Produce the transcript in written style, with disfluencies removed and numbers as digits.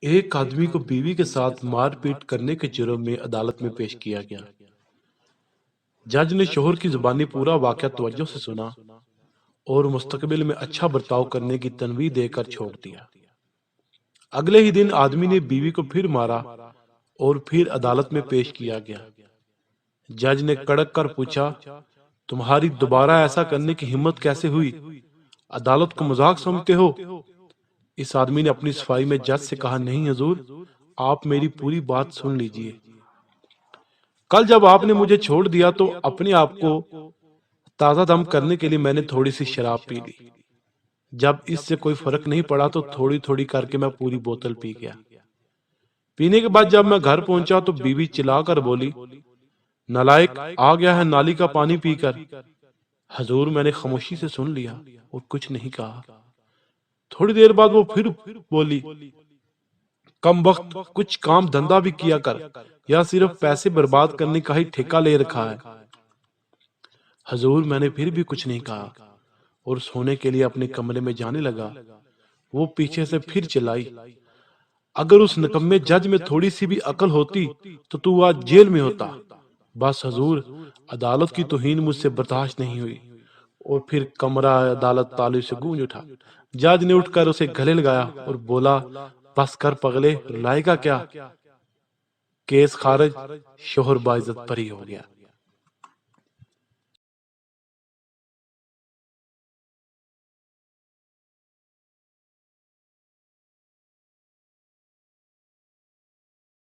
ایک آدمی کو بیوی کے ساتھ مار پیٹ کرنے کے جرم میں عدالت میں پیش کیا گیا۔ جج نے شوہر کی زبانی پورا واقعہ توجہ سے سنا اور مستقبل میں اچھا برتاؤ کرنے کی تنبیہ دے کر چھوڑ دیا۔ اگلے ہی دن آدمی نے بیوی کو پھر مارا اور پھر عدالت میں پیش کیا گیا۔ جج نے کڑک کر پوچھا، تمہاری دوبارہ ایسا کرنے کی ہمت کیسے ہوئی؟ عدالت کو مذاق سمجھتے ہو؟ اس آدمی نے اپنی صفائی میں جج سے کہا، نہیں حضور، آپ میری پوری بات سن لیجئے۔ کل جب آپ نے مجھے چھوڑ دیا تو اپنے آپ کو تازہ دم کرنے کے لیے میں نے تھوڑی سی شراب پی لی۔ جب اس سے کوئی فرق نہیں پڑا تو تھوڑی تھوڑی کر کے میں پوری بوتل پی گیا۔ پینے کے بعد جب میں گھر پہنچا تو بیوی چلا کر بولی، نالائق، آ گیا ہے نالی کا پانی پی کر۔ حضور، میں نے خاموشی سے سن لیا اور کچھ نہیں کہا۔ تھوڑی دیر بعد وہ پھر بولی، کم وقت کچھ کام دھندا بھی کیا کر، یا صرف پیسے برباد کرنے کا ہی ٹھیکہ لے رکھا ہے۔ حضور، میں نے پھر بھی کچھ نہیں کہا اور سونے کے لیے اپنے کمرے میں جانے لگا۔ وہ پیچھے سے پھر چلائی، اگر اس نکمے جج میں تھوڑی سی بھی عقل ہوتی تو آج جیل میں ہوتا۔ بس حضور، عدالت کی توہین مجھ سے برداشت نہیں ہوئی اور پھر کمرہ عدالت تالی سے گونج اٹھا۔ جج نے اٹھ کر اسے گلے لگایا اور بولا، بس کر پگلے، رلائے گا کیا؟ کیس خارج، شوہر باعزت بری ہو گیا۔